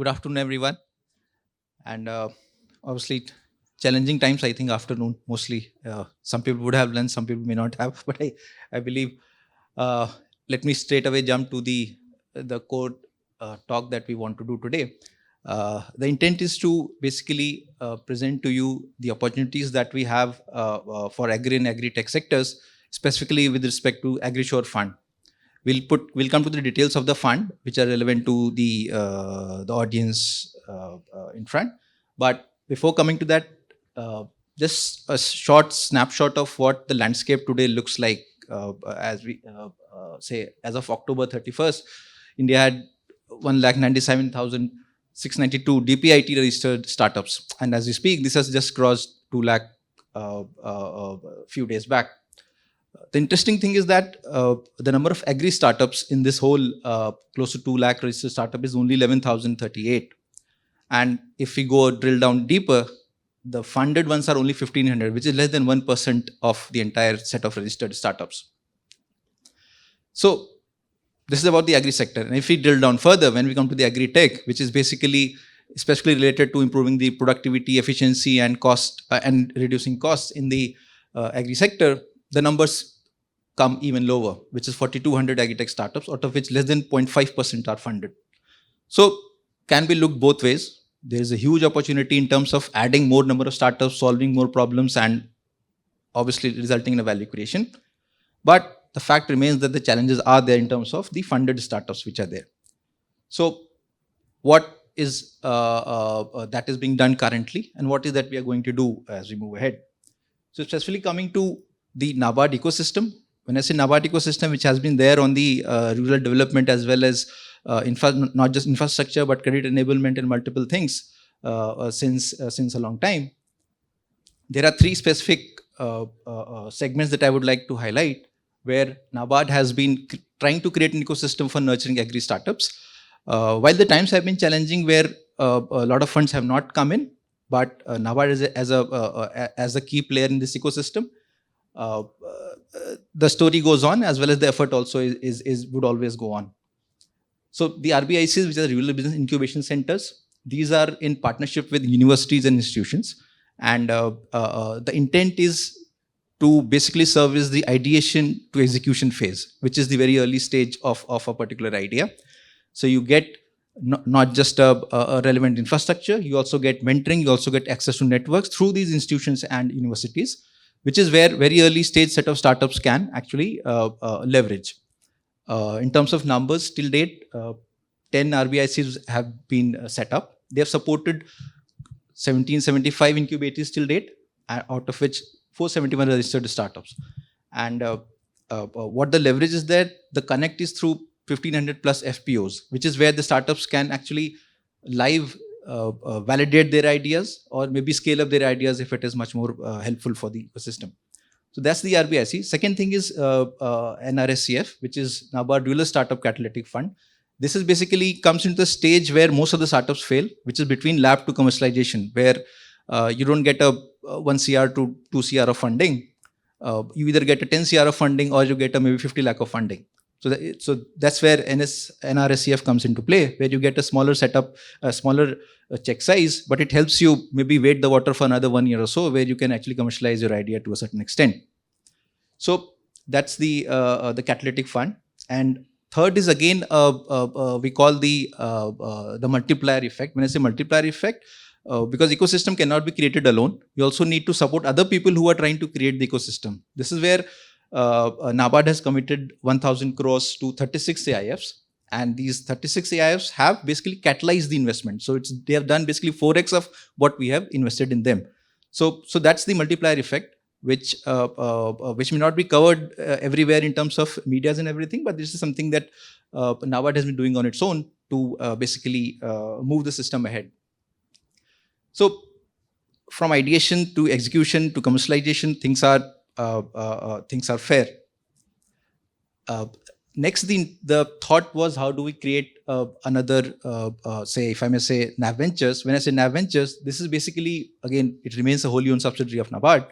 Good afternoon, everyone. And obviously, challenging times, I think, afternoon mostly. Some people would have lunch, some people may not have. But I believe, uh, let me straight away jump to the core talk that we want to do today. The intent is to basically present to you the opportunities that we have for agri and agri-tech sectors, specifically with respect to AgriSURE Fund. We'll come to the details of the fund which are relevant to the audience in front. But before coming to that, just a short snapshot of what the landscape today looks like. As we say, as of October 31st, India had 1,97,692 DPIT registered startups, and as we speak, this has just crossed 2 lakh few days back. The interesting thing is that the number of agri startups in this whole close to 2 lakh registered startup is only 11,038. And if we go drill down deeper, the funded ones are only 1,500, which is less than 1% of the entire set of registered startups. So this is about the agri sector. And if we drill down further, when we come to the agri-tech, which is basically especially related to improving the productivity, efficiency, and cost and reducing costs in the agri sector, the numbers come even lower, which is 4,200 agri-tech startups, out of which less than 0.5% are funded. So can be looked both ways. There is a huge opportunity in terms of adding more number of startups, solving more problems, and obviously resulting in a value creation. But the fact remains that the challenges are there in terms of the funded startups which are there. So what is that is being done currently, and what is that we are going to do as we move ahead? So specifically coming to the NABARD ecosystem. When I say NABARD ecosystem, which has been there on the rural development as well as not just infrastructure, but credit enablement and multiple things since a long time. There are three specific segments that I would like to highlight, where NABARD has been trying to create an ecosystem for nurturing agri startups. While the times have been challenging, where a lot of funds have not come in, but NABARD is as a key player in this ecosystem. The story goes on, as well as the effort also would always go on. So the RBICs, which are rural business incubation centers, these are in partnership with universities and institutions, and the intent is to basically service the ideation to execution phase, which is the very early stage of a particular idea. So you get not just a relevant infrastructure, you also get mentoring, you also get access to networks through these institutions and universities, which is where very early stage set of startups can actually leverage. In terms of numbers, till date, 10 RBICs have been set up. They have supported 1,775 incubators till date, out of which 471 registered startups. And what the leverage is there, the connect is through 1,500 plus FPOs, which is where the startups can actually live validate their ideas, or maybe scale up their ideas if it is much more helpful for the ecosystem. So that's the RBIC. Second thing is NRSCF, which is NABARD Rural Startup Catalytic Fund. This is basically comes into the stage where most of the startups fail, which is between lab to commercialization, where you don't get a 1 CR to 2 CR of funding. You either get a 10 CR of funding, or you get a maybe 50 lakh of funding. So that's where NRSCF comes into play, where you get a smaller setup, a smaller check size, but it helps you maybe wait the water for another 1 year or so, where you can actually commercialize your idea to a certain extent. So that's the catalytic fund. And third is again we call the multiplier effect. When I say multiplier effect, because ecosystem cannot be created alone, you also need to support other people who are trying to create the ecosystem. This is where NABARD has committed 1,000 crores to 36 AIFs, and these 36 AIFs have basically catalyzed the investment. So they have done basically 4x of what we have invested in them. So that's the multiplier effect, which may not be covered everywhere in terms of medias and everything, but this is something that NABARD has been doing on its own to basically move the system ahead. So from ideation to execution to commercialization, things are fair. Next, the thought was, how do we create another, say, if I may say, NABVENTURES. When I say NABVENTURES, this is basically, again, it remains a wholly owned subsidiary of NABARD.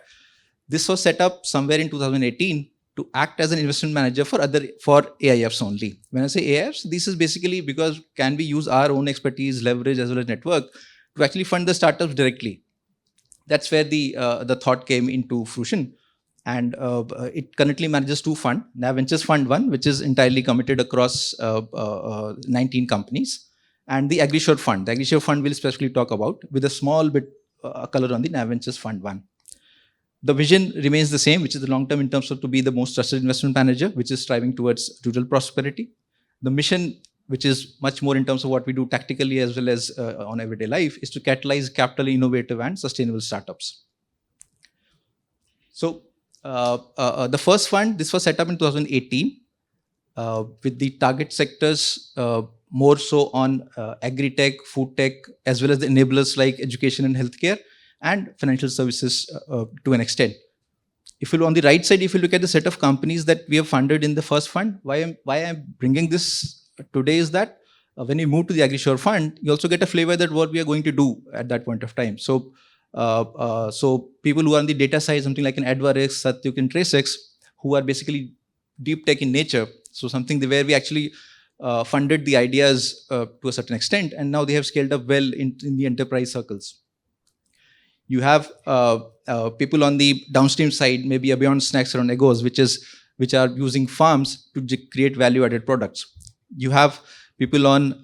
This was set up somewhere in 2018 to act as an investment manager for AIFs only. When I say AIFs, this is basically because can we use our own expertise, leverage as well as network to actually fund the startups directly. That's where the thought came into fruition. And it currently manages two funds, NABVENTURES Fund 1, which is entirely committed across 19 companies, and the AgriSURE Fund. The AgriSURE Fund we'll specifically talk about with a small bit color on the NABVENTURES Fund 1. The vision remains the same, which is the long term in terms of to be the most trusted investment manager, which is striving towards rural prosperity. The mission, which is much more in terms of what we do tactically as well as on everyday life, is to catalyze capital innovative and sustainable startups. So the first fund, this was set up in 2018 with the target sectors more so on agri-tech, food tech, as well as the enablers like education and healthcare and financial services to an extent. If you look on the right side, if you look at the set of companies that we have funded in the first fund, why I'm bringing this today is that when you move to the AgriSURE Fund, you also get a flavor that what we are going to do at that point of time. So people who are on the data side, something like an AdvaRx, Satyuk, and TraceX, who are basically deep tech in nature. So something where we actually funded the ideas to a certain extent, and now they have scaled up well in the enterprise circles. You have people on the downstream side, maybe beyond snacks around egos, which are using farms to create value-added products. You have people on,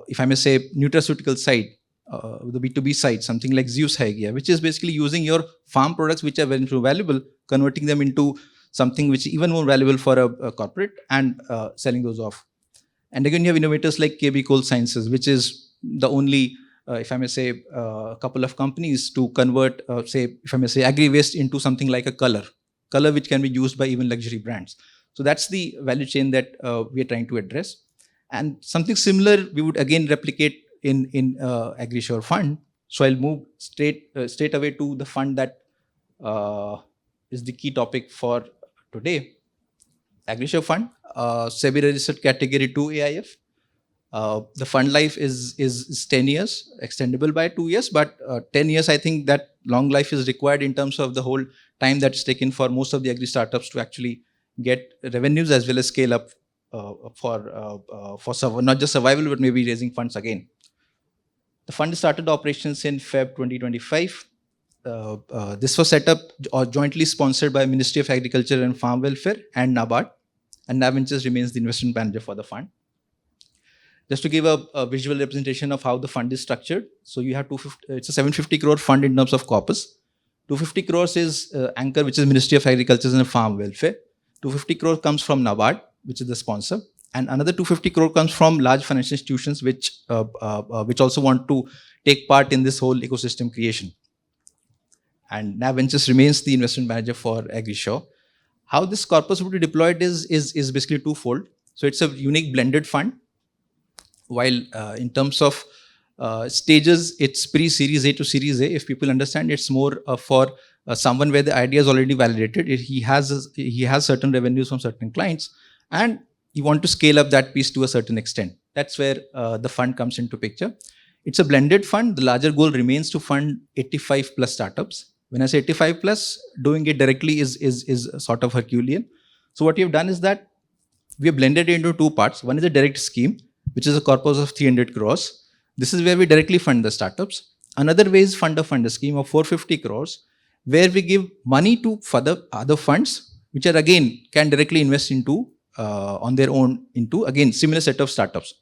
if I may say, nutraceutical side, the B2B side, something like Zeus Hygia, which is basically using your farm products, which are very valuable, converting them into something which is even more valuable for a corporate and selling those off. And again, you have innovators like KB Cole Sciences, which is the only, if I may say, a couple of companies to convert, say, if I may say, agri-waste into something like a color which can be used by even luxury brands. So that's the value chain that we are trying to address. And something similar, we would again replicate in AgriSURE Fund. So I'll move straight away to the fund that is the key topic for today. AgriSURE Fund, SEBI registered category 2 AIF. The fund life is 10 years, extendable by 2 years, but 10 years, I think that long life is required in terms of the whole time that's taken for most of the agri startups to actually get revenues as well as scale up for not just survival, but maybe raising funds again. The fund started operations in Feb 2025. This was set up or jointly sponsored by Ministry of Agriculture and Farm Welfare and NABARD, and NABVENTURES remains the investment manager for the fund. Just to give a visual representation of how the fund is structured. So you have it's a 750 crore fund in terms of corpus. 250 crores is anchor, which is Ministry of Agriculture and Farm Welfare. 250 crore comes from NABARD, which is the sponsor. And another 250 crore comes from large financial institutions which also want to take part in this whole ecosystem creation. And NABVENTURES remains the investment manager for AgriSURE. How this corpus would be deployed is basically twofold. So it's a unique blended fund. While in terms of stages, it's pre-Series A to Series A. If people understand, it's more for someone where the idea is already validated. He has certain revenues from certain clients, and you want to scale up that piece to a certain extent. That's where the fund comes into picture. It's a blended fund. The larger goal remains to fund 85 plus startups. When I say 85 plus, doing it directly is sort of Herculean. So what we have done is that we have blended it into two parts. One is a direct scheme, which is a corpus of 300 crores. This is where we directly fund the startups. Another way is fund a scheme of 450 crores, where we give money to further other funds, which are again can directly invest into on their own into again similar set of startups.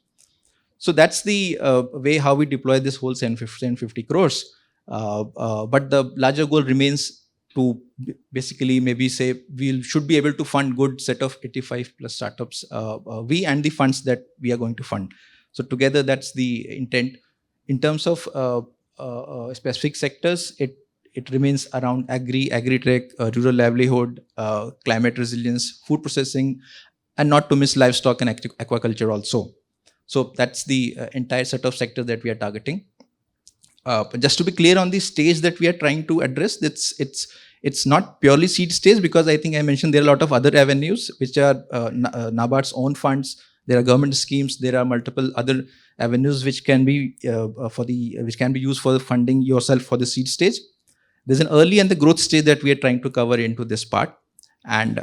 So that's the way how we deploy this whole 750 crores. But the larger goal remains to basically maybe say we should be able to fund good set of 85 plus startups, we and the funds that we are going to fund. So together, that's the intent. In terms of specific sectors, it remains around agri-tech, rural livelihood, climate resilience, food processing, and not to miss livestock and aquaculture also. So that's the entire set of sectors that we are targeting. But just to be clear on the stage that we are trying to address, it's not purely seed stage, because I think I mentioned there are a lot of other avenues which are NABARD's own funds. There are government schemes. There are multiple other avenues which can be used for the funding yourself for the seed stage. There's an early and the growth stage that we are trying to cover into this part. and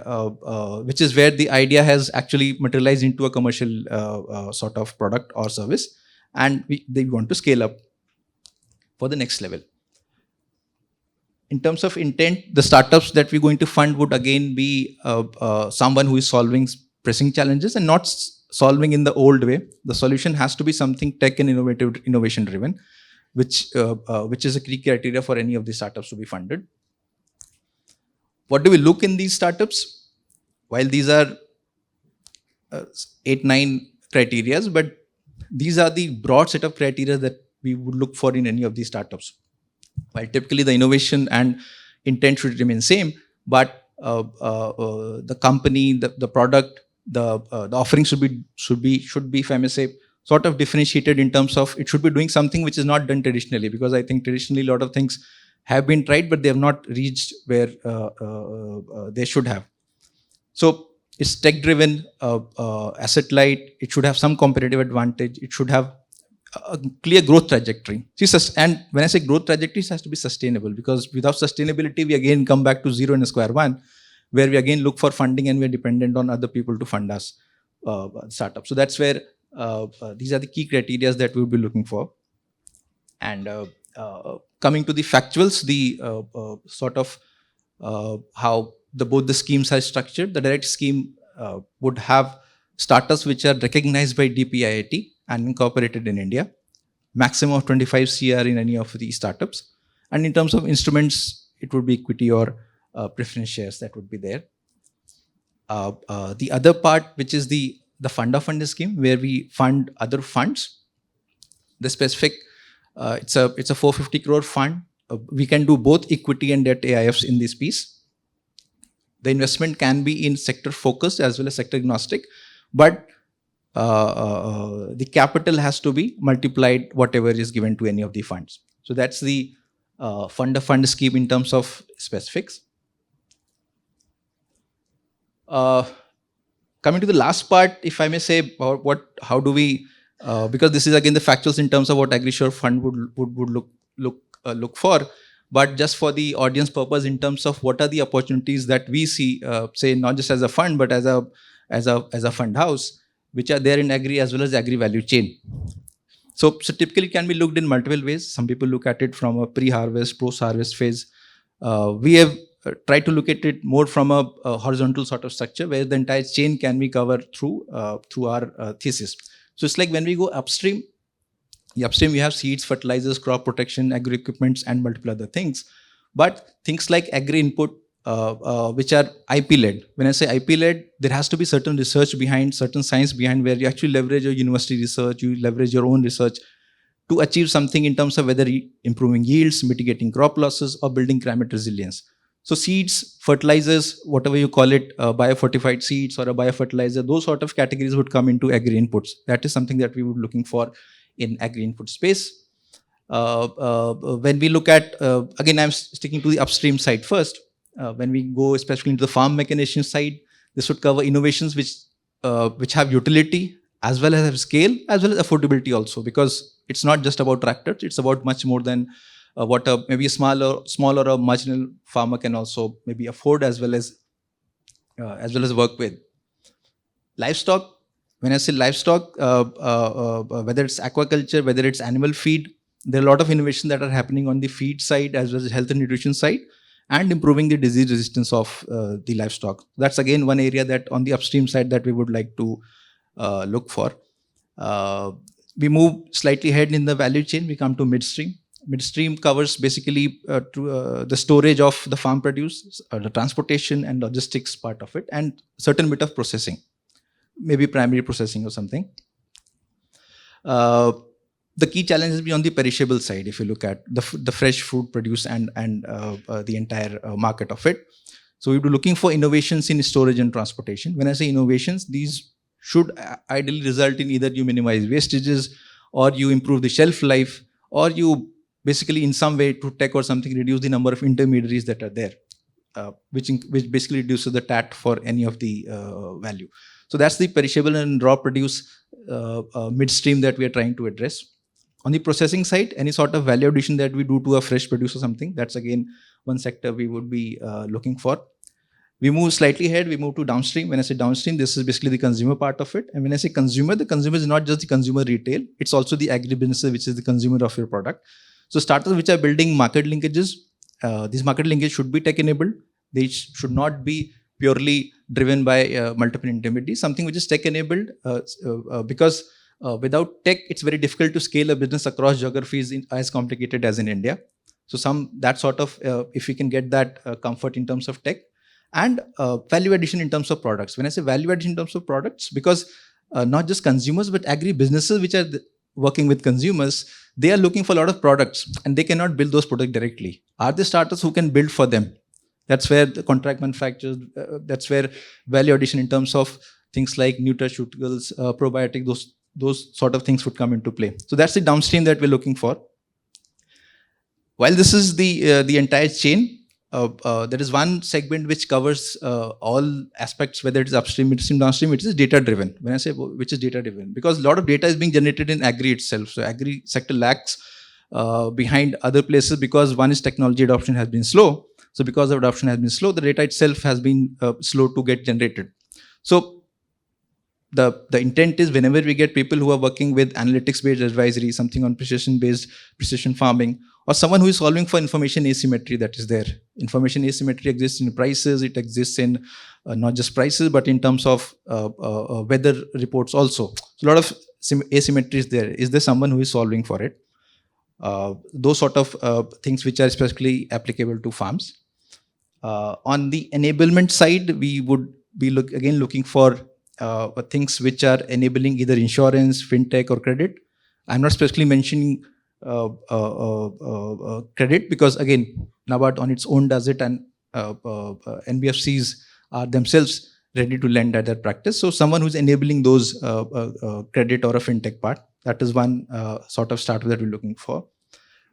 which is where the idea has actually materialized into a commercial sort of product or service, and they want to scale up for the next level. In terms of intent, the startups that we're going to fund would again be someone who is solving pressing challenges and not solving in the old way. The solution has to be something tech and innovation driven, which is a key criteria for any of these startups to be funded. What do we look in these startups? While these are 8-9 criteria, but these are the broad set of criteria that we would look for in any of these startups. While typically the innovation and intent should remain same, but the company, the product, the offering should be, if I may say, sort of differentiated in terms of it should be doing something which is not done traditionally, because I think traditionally a lot of things have been tried, but they have not reached where they should have. So it's tech driven, asset light. It should have some competitive advantage. It should have a clear growth trajectory. And when I say growth trajectory, it has to be sustainable, because without sustainability, we again come back to zero and square one, where we again look for funding and we're dependent on other people to fund us startups. So that's where these are the key criteria that we'll be looking for. And coming to the factuals, the sort of how both the schemes are structured. The direct scheme would have startups which are recognized by DPIIT and incorporated in India, maximum of 25 CR in any of these startups. And in terms of instruments, it would be equity or preference shares that would be there. The other part, which is the fund of funds scheme, where we fund other funds. The specific, it's a 450 crore fund. We can do both equity and debt AIFs in this piece. The investment can be in sector focused as well as sector agnostic, but the capital has to be multiplied whatever is given to any of the funds. So that's the fund of fund scheme in terms of specifics. Coming to the last part, if I may say, how do we, because this is again the factuals in terms of what AgriSURE Fund would look for, but just for the audience purpose, in terms of what are the opportunities that we see, say not just as a fund but as a fund house, which are there in agri as well as agri value chain. So typically it can be looked in multiple ways. Some people look at it from a pre-harvest, post-harvest phase. We have tried to look at it more from a horizontal sort of structure, where the entire chain can be covered through our thesis. So it's like when we go upstream, we have seeds, fertilizers, crop protection, agri equipments, and multiple other things. But things like agri input, which are IP-led. When I say IP-led, there has to be certain research behind, certain science behind, where you actually leverage your university research, you leverage your own research to achieve something in terms of whether improving yields, mitigating crop losses, or building climate resilience. So seeds, fertilizers, whatever you call it, biofortified seeds or a biofertilizer, those sort of categories would come into agri inputs. That is something that we would be looking for in agri input space. When we look at, again, I'm sticking to the upstream side first. When we go especially into the farm mechanization side, this would cover innovations which have utility as well as have scale, as well as affordability also, because it's not just about tractors, it's about much more than what maybe a smaller or marginal farmer can also maybe afford as well as work with. Livestock, when I say livestock, whether it's aquaculture, whether it's animal feed, there are a lot of innovation that are happening on the feed side as well as health and nutrition side, and improving the disease resistance of the livestock. That's again one area that on the upstream side that we would like to look for. We move slightly ahead in the value chain, we come to midstream. Midstream covers basically the storage of the farm produce, the transportation and logistics part of it, and certain bit of processing, maybe primary processing or something. The key challenge is on the perishable side. If you look at the fresh food produce and the entire market of it, so we'll be looking for innovations in storage and transportation. When I say innovations, these should ideally result in either you minimize wastages, or you improve the shelf life, or you basically in some way to tech or something reduce the number of intermediaries that are there, which basically reduces the TAT for any of the value. So that's the perishable and raw produce midstream that we are trying to address. On the processing side, any sort of value addition that we do to a fresh produce or something, that's again one sector we would be looking for. We move slightly ahead, we move to downstream. When I say downstream, this is basically the consumer part of it. And when I say consumer, the consumer is not just the consumer retail, it's also the agribusiness, which is the consumer of your product. So startups which are building market linkages, these market linkages should be tech enabled. They should not be purely driven by multiple intermediaries, something which is tech enabled because without tech, it's very difficult to scale a business across geographies as complicated as in India. So that sort of, if we can get that comfort in terms of tech, and value addition in terms of products. When I say value addition in terms of products, because not just consumers, but agri businesses which are working with consumers, they are looking for a lot of products and they cannot build those products directly. Are there startups who can build for them? That's where the contract manufacturers, that's where value addition in terms of things like nutraceuticals, probiotic, those sort of things would come into play. So that's the downstream that we're looking for. While this is the entire chain, there is one segment which covers all aspects, whether it is upstream, midstream, downstream, which is data driven. When I say which is data driven, because a lot of data is being generated in agri itself. So agri sector lags behind other places because one is technology adoption has been slow. So because of adoption has been slow, the data itself has been slow to get generated. So the intent is whenever we get people who are working with analytics-based advisory, something on precision farming, or someone who is solving for information asymmetry that is there. Information asymmetry exists in prices, it exists in not just prices, but in terms of weather reports also. So a lot of asymmetry is there. Is there someone who is solving for it? Those sort of things which are especially applicable to farms. On the enablement side, we would be looking for things which are enabling either insurance, fintech, or credit. I'm not specifically mentioning credit because again, NABARD on its own does it, and NBFCs are themselves ready to lend at that practice. So someone who's enabling those credit or a fintech part, that is one sort of startup that we're looking for.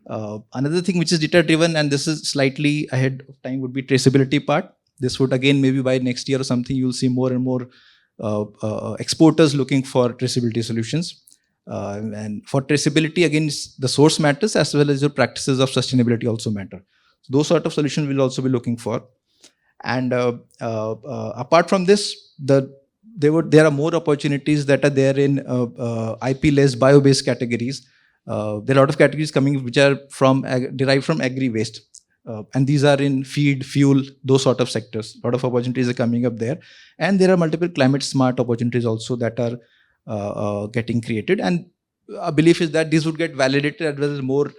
Another thing which is data driven, and this is slightly ahead of time, would be traceability part. This would again, maybe by next year or something, you'll see more and more exporters looking for traceability solutions. And for traceability, again, the source matters as well as your practices of sustainability also matter. So those sort of solutions we'll also be looking for. And apart from this, there are more opportunities that are there in IP-less bio-based categories. There are a lot of categories coming which are derived from agri-waste. And these are in feed, fuel, those sort of sectors. A lot of opportunities are coming up there. And there are multiple climate smart opportunities also that are getting created. And our belief is that these would get validated as well as more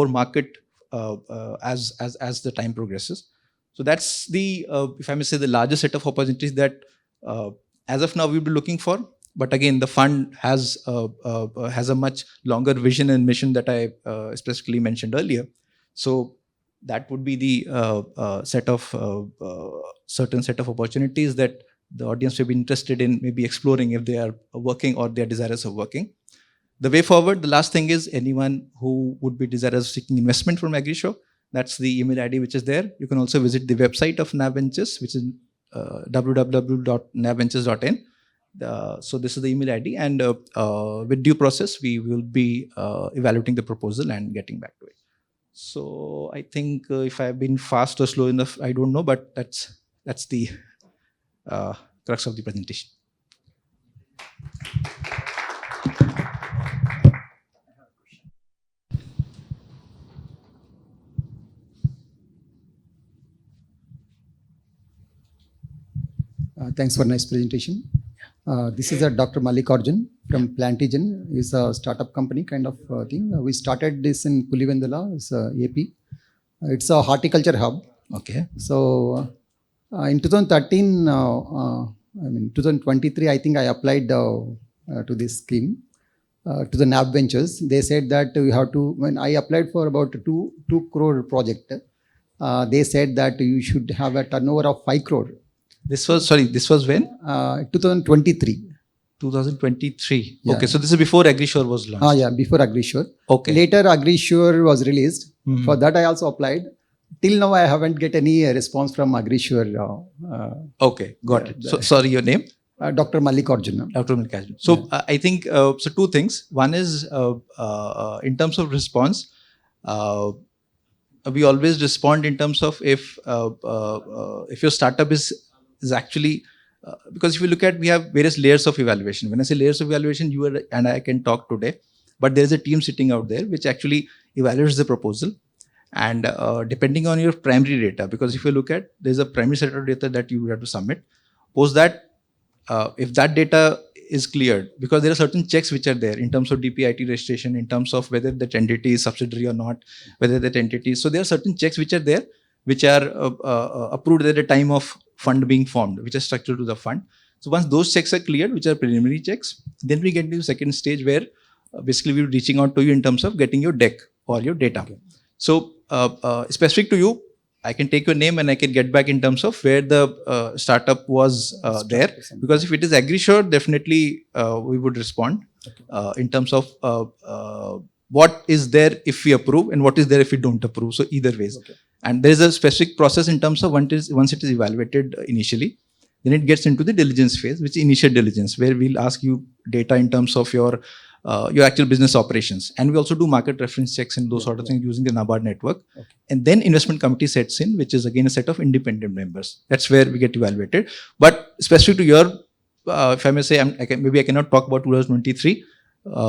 market as the time progresses. So that's the, if I may say, the larger set of opportunities that as of now we'll be looking for. But again, the fund has a much longer vision and mission that I specifically mentioned earlier. So that would be the certain set of opportunities that the audience may be interested in maybe exploring if they are working or they are desirous of working. The way forward, the last thing is anyone who would be desirous of seeking investment from AgriSURE, that's the email ID which is there. You can also visit the website of NABVENTURES, which is www.nabventures.in. So this is the email ID, and with due process, we will be evaluating the proposal and getting back to it. So I think if I've been fast or slow enough, I don't know, but that's the crux of the presentation. Thanks for a nice presentation. This is Dr. Mallikarjun from Plantigen. It's a startup company kind of thing. We started this in Pulivendula, it's AP. It's a horticulture hub. Okay. So in 2013, 2023, I think I applied to this scheme, to the NABVENTURES. They said that you have to, when I applied for about 2 crore project, they said that you should have a turnover of 5 crore. This was when? 2023. 2023. Yeah. Okay, so this is before AgriSURE was launched. Yeah, before AgriSURE. Okay. Later, AgriSURE was released. Mm-hmm. For that, I also applied. Till now, I haven't get any response from AgriSURE. Okay, got it. So, sorry, your name? Dr. Mallikarjun. Dr. Mallikarjun. So, I think, so 2 things. One is, in terms of response, we always respond in terms of if your startup is actually because if you look at, we have various layers of evaluation. When I say layers of evaluation, you and I can talk today, but there is a team sitting out there which actually evaluates the proposal, and depending on your primary data, because if you look at, there's a primary set of data that you have to submit. Post that, if that data is cleared, because there are certain checks which are there in terms of DPIT registration, in terms of whether that entity is subsidiary or not, whether that entity. So there are certain checks which are there, which are approved at the time of fund being formed, which are structured to the fund. So once those checks are cleared, which are preliminary checks, then we get into the second stage where basically we're reaching out to you in terms of getting your deck or your data. Okay. So specific to you, I can take your name and I can get back in terms of where the startup was there. Because if it is AgriSURE, definitely we would respond in terms of what is there if we approve and what is there if we don't approve. So either ways. Okay. And there is a specific process in terms of once it is evaluated initially, then it gets into the diligence phase, which is initial diligence, where we'll ask you data in terms of your actual business operations. And we also do market reference checks and those sort of things using the NABARD network. Okay. And then investment committee sets in, which is again a set of independent members. That's where we get evaluated. But specific to your, if I may say, maybe I cannot talk about 2023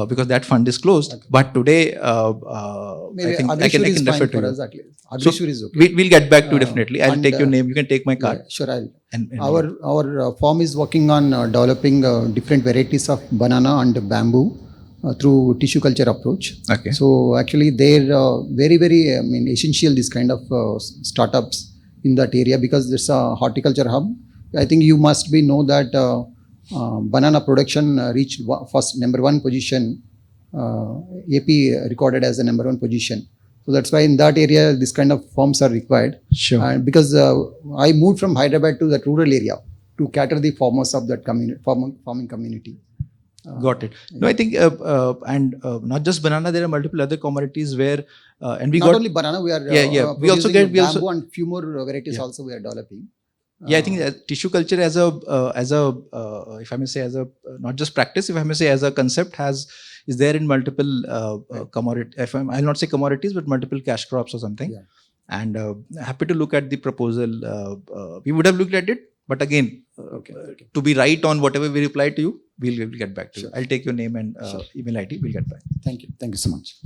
because that fund is closed. Okay. But today, I think I can refer to you. So is okay. We'll get back to definitely. I'll take your name. You can take my card. Yeah, sure, I'll. And our firm is working on developing different varieties of banana and bamboo. Through tissue culture approach. Okay. So actually they're very, very essential, this kind of startups in that area, because there's a horticulture hub. I think you must know that banana production reached first #1 position. AP recorded as the #1 position. So that's why in that area this kind of firms are required. Sure. And because I moved from Hyderabad to that rural area to cater the farmers of that farming community. Got it. No, I think, and not just banana, there are multiple other commodities where, and we not got only banana, we are we also get bamboo and few more varieties also we are developing. I think that tissue culture as a if I may say, as a not just practice, if I may say, as a concept is there in multiple commodity. I'll not say commodities, but multiple cash crops or something. Yeah. And happy to look at the proposal. We would have looked at it. But again, to be right on whatever we reply to you, we'll get back to you. I'll take your name and email ID. We'll get back. Thank you. Thank you so much.